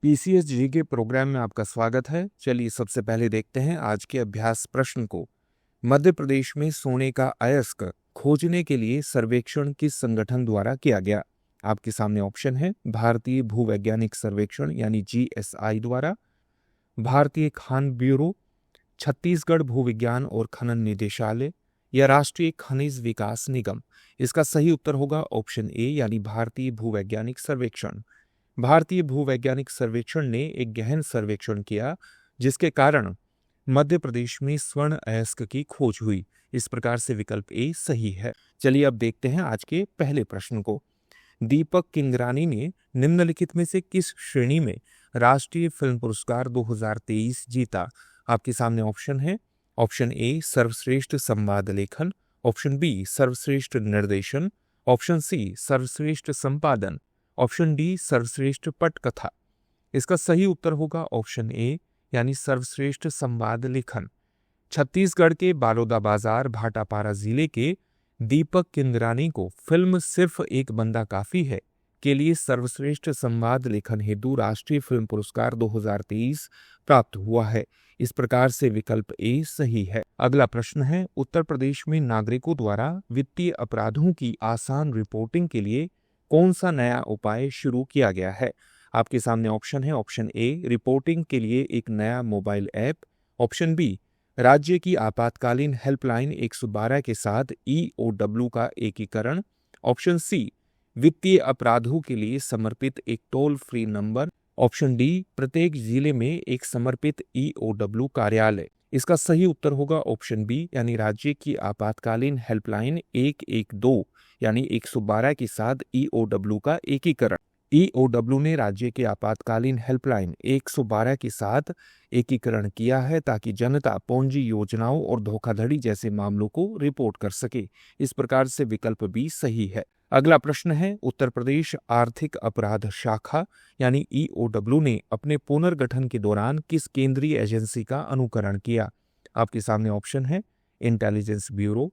पीसीएसजी के प्रोग्राम में आपका स्वागत है। चलिए सबसे पहले देखते हैं आज के अभ्यास प्रश्न को। मध्य प्रदेश में सोने का अयस्क खोजने के लिए सर्वेक्षण किस संगठन द्वारा किया गया? आपके सामने ऑप्शन है भारतीय भूवैज्ञानिक सर्वेक्षण यानी जीएसआई द्वारा, भारतीय खान ब्यूरो, छत्तीसगढ़ भूविज्ञान और खनन निदेशालय या राष्ट्रीय खनिज विकास निगम। इसका सही उत्तर होगा ऑप्शन ए यानी भारतीय भूवैज्ञानिक सर्वेक्षण। भारतीय भूवैज्ञानिक सर्वेक्षण ने एक गहन सर्वेक्षण किया जिसके कारण मध्य प्रदेश में स्वर्ण अयस्क की खोज हुई। इस प्रकार से विकल्प ए सही है। चलिए अब देखते हैं आज के पहले प्रश्न को। दीपक किंगरानी ने निम्नलिखित में से किस श्रेणी में राष्ट्रीय फिल्म पुरस्कार 2023 जीता? आपके सामने ऑप्शन है। ऑप्शन ए सर्वश्रेष्ठ संवाद लेखन, ऑप्शन बी सर्वश्रेष्ठ निर्देशन, ऑप्शन सी सर्वश्रेष्ठ संपादन, ऑप्शन डी सर्वश्रेष्ठ पटकथा। इसका सही उत्तर होगा ऑप्शन ए यानी सर्वश्रेष्ठ संवाद लेखन। छत्तीसगढ़ के बालोदाबाजार भाटापारा जिले के दीपक किंगरानी को फिल्म सिर्फ एक बंदा काफी है के लिए सर्वश्रेष्ठ संवाद लेखन हेतु राष्ट्रीय फिल्म पुरस्कार 2023 प्राप्त हुआ है। इस प्रकार से विकल्प ए सही है। अगला प्रश्न है, उत्तर प्रदेश में नागरिकों द्वारा वित्तीय अपराधों की आसान रिपोर्टिंग के लिए कौन सा नया उपाय शुरू किया गया है? आपके सामने ऑप्शन है। ऑप्शन ए रिपोर्टिंग के लिए एक नया मोबाइल ऐप, ऑप्शन बी राज्य की आपातकालीन हेल्पलाइन 112 के साथ ईओडब्ल्यू का एकीकरण, ऑप्शन सी वित्तीय अपराधों के लिए समर्पित एक toll free number, option D प्रत्येक जिले में एक समर्पित ईओडब्ल्यू कार्यालय। इसका सही उत्तर होगा ऑप्शन बी यानी राज्य की आपातकालीन हेल्पलाइन 112 यानी 112 के साथ ईओडब्ल्यू का एकीकरण। ईओडब्ल्यू ने राज्य के आपातकालीन हेल्पलाइन 112 के साथ एकीकरण किया है ताकि जनता पोंजी योजनाओं और धोखाधड़ी जैसे मामलों को रिपोर्ट कर सके। इस प्रकार से विकल्प बी सही है। अगला प्रश्न है, उत्तर प्रदेश आर्थिक अपराध शाखा यानी ईओडब्ल्यू ने अपने पुनर्गठन के दौरान किस केंद्रीय एजेंसी का अनुकरण किया? आपके सामने ऑप्शन है। इंटेलिजेंस ब्यूरो,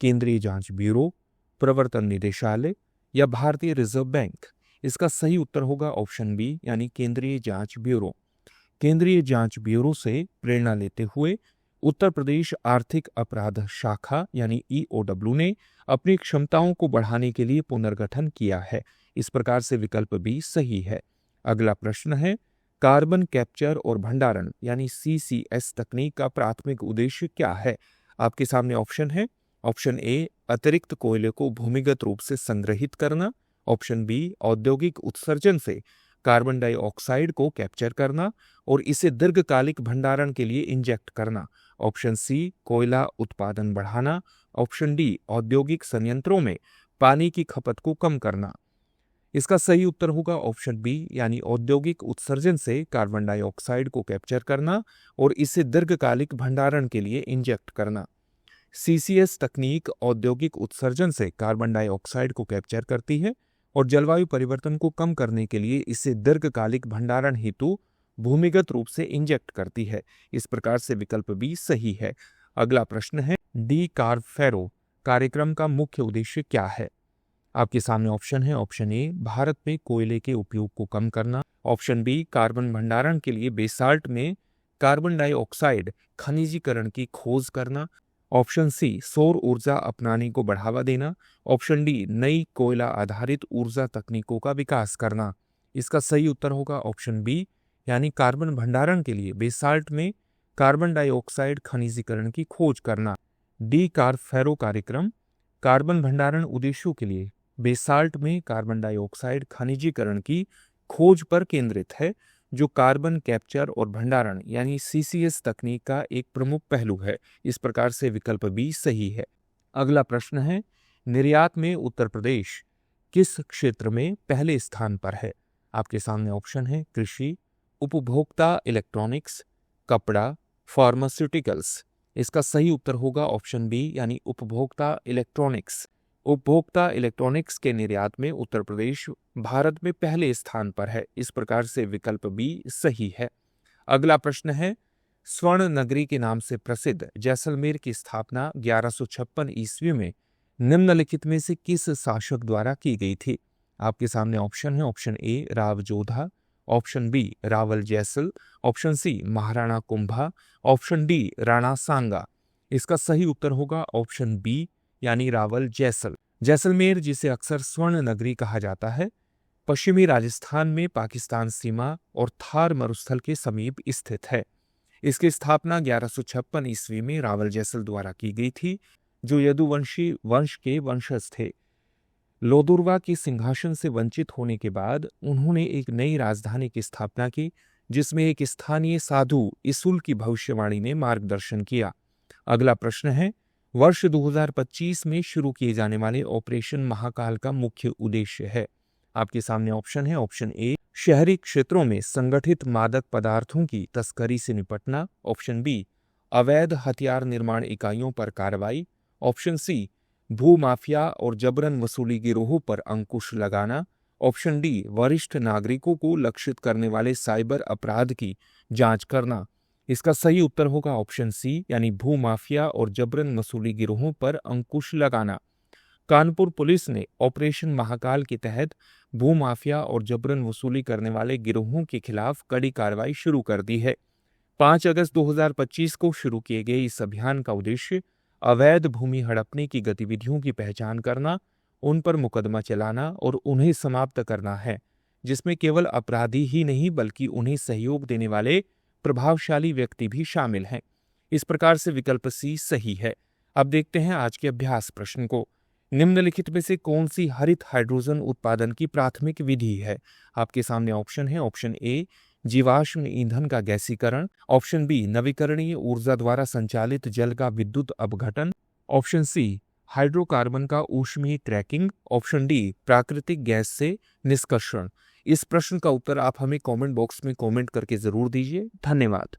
केंद्रीय जांच ब्यूरो, प्रवर्तन निदेशालय या भारतीय रिजर्व बैंक। इसका सही उत्तर होगा ऑप्शन बी यानी केंद्रीय जांच ब्यूरो। केंद्रीय जांच ब्यूरो से प्रेरणा लेते हुए उत्तर प्रदेश आर्थिक अपराध शाखा यानी ईओडब्ल्यू ने अपनी क्षमताओं को बढ़ाने के लिए पुनर्गठन किया है। इस प्रकार से विकल्प बी सही है। अगला प्रश्न है, कार्बन कैप्चर और भंडारण यानी सीसीएस तकनीक का प्राथमिक उद्देश्य क्या है? आपके सामने ऑप्शन है। ऑप्शन ए अतिरिक्त कोयले को भूमिगत रूप से संग्रहित करना, ऑप्शन बी औद्योगिक उत्सर्जन से कार्बन डाइऑक्साइड को कैप्चर करना और इसे दीर्घकालिक भंडारण के लिए इंजेक्ट करना, ऑप्शन सी कोयला उत्पादन बढ़ाना, ऑप्शन डी औद्योगिक संयंत्रों में पानी की खपत को कम करना। इसका सही उत्तर होगा ऑप्शन बी यानी औद्योगिक उत्सर्जन से कार्बन डाइऑक्साइड को कैप्चर करना और इसे दीर्घकालिक भंडारण के लिए इंजेक्ट करना। सीसीएस तकनीक औद्योगिक उत्सर्जन से कार्बन डाइऑक्साइड को कैप्चर करती है और जलवायु परिवर्तन को कम करने के लिए इसे दीर्घकालिक भंडारण हेतु भूमिगत रूप से इंजेक्ट करती है। इस प्रकार से विकल्प बी सही है। अगला प्रश्न है, डी कार्बफेरो कार्यक्रम का मुख्य उद्देश्य क्या है? आपके सामने ऑप्शन है। ऑप्शन ए भारत में कोयले के उपयोग को कम करना, ऑप्शन बी कार्बन भंडारण के लिए बेसाल्ट में कार्बन डाइऑक्साइड खनिजीकरण की खोज करना, ऑप्शन सी सौर ऊर्जा अपनाने को बढ़ावा देना, ऑप्शन डी नई कोयला आधारित ऊर्जा तकनीकों का विकास करना। इसका सही उत्तर होगा ऑप्शन बी यानी कार्बन भंडारण के लिए बेसाल्ट में कार्बन डाइऑक्साइड खनिजीकरण की खोज करना। डी कार्बफेरो कार्यक्रम कार्बन भंडारण उद्देश्यों के लिए बेसाल्ट में कार्बन डाइऑक्साइड खनिजीकरण की खोज पर केंद्रित है, जो कार्बन कैप्चर और भंडारण यानी सीसीएस तकनीक का एक प्रमुख पहलू है। इस प्रकार से विकल्प बी सही है। अगला प्रश्न है, निर्यात में उत्तर प्रदेश किस क्षेत्र में पहले स्थान पर है? आपके सामने ऑप्शन है। कृषि, उपभोक्ता इलेक्ट्रॉनिक्स, कपड़ा, फार्मास्यूटिकल्स। इसका सही उत्तर होगा ऑप्शन बी यानी उपभोक्ता इलेक्ट्रॉनिक्स। उपभोक्ता इलेक्ट्रॉनिक्स के निर्यात में उत्तर प्रदेश भारत में पहले स्थान पर है। इस प्रकार से विकल्प बी सही है। अगला प्रश्न है, स्वर्ण नगरी के नाम से प्रसिद्ध जैसलमेर की स्थापना 1156 ईस्वी में निम्नलिखित में से किस शासक द्वारा की गई थी? आपके सामने ऑप्शन है। Option A Rao Jodha, option B Rawal Jaisal, option C Maharana Kumbha, option D Rana Sanga. इसका सही उत्तर होगा ऑप्शन बी यानी रावल जैसल। जैसलमेर, जिसे अक्सर स्वर्ण नगरी कहा जाता है, पश्चिमी राजस्थान में पाकिस्तान सीमा और थार मरुस्थल के समीप स्थित है। इसकी स्थापना 1156 ईस्वी में रावल जैसल द्वारा की गई थी, जो यदुवंशी वंश के वंशज थे। लोदुर्वा के सिंहासन से वंचित होने के बाद उन्होंने एक नई राजधानी की स्थापना की, जिसमें एक स्थानीय साधु इसुल की भविष्यवाणी ने मार्गदर्शन किया। अगला प्रश्न है, वर्ष 2025 में शुरू किए जाने वाले ऑपरेशन महाकाल का मुख्य उद्देश्य है। आपके सामने ऑप्शन है। ऑप्शन ए, शहरी क्षेत्रों में संगठित मादक पदार्थों की तस्करी से निपटना। ऑप्शन बी, अवैध हथियार निर्माण इकाइयों पर कार्रवाई। ऑप्शन सी, भू माफिया और जबरन वसूली गिरोहों पर अंकुश लगाना। ऑप्शन डी, वरिष्ठ नागरिकों को लक्षित करने वाले साइबर अपराध की जांच करना। इसका सही उत्तर होगा ऑप्शन सी यानी भू माफिया और जबरन वसूली गिरोहों पर अंकुश लगाना। कानपुर पुलिस ने ऑपरेशन महाकाल के तहत भू माफिया और जबरन वसूली करने वाले गिरोहों के खिलाफ कड़ी कार्रवाई शुरू कर दी है। 5 अगस्त 2025 को शुरू किए गए इस अभियान का उद्देश्य अवैध भूमि हड़पने की गतिविधियों की पहचान करना, उन पर मुकदमा चलाना और उन्हें समाप्त करना है, जिसमें केवल अपराधी ही नहीं बल्कि उन्हें सहयोग देने वाले प्रभावशाली व्यक्ति भी शामिल हैं। इस प्रकार से विकल्प सी सही है। अब देखते हैं आज के अभ्यास प्रश्न को। निम्नलिखित में से कौन सी हरित हाइड्रोजन उत्पादन की प्राथमिक विधि है? आपके सामने ऑप्शन है। ऑप्शन ए, जीवाश्म ईंधन का गैसीकरण। ऑप्शन बी, नवीकरणीय ऊर्जा द्वारा संचालित जल का विद्युत अपघटन। ऑप्शन सी, हाइड्रोकार्बन का ऊष्मीय क्रैकिंग। ऑप्शन डी, प्राकृतिक गैस से निष्कर्षण। इस प्रश्न का उत्तर आप हमें कमेंट बॉक्स में कमेंट करके जरूर दीजिए। धन्यवाद।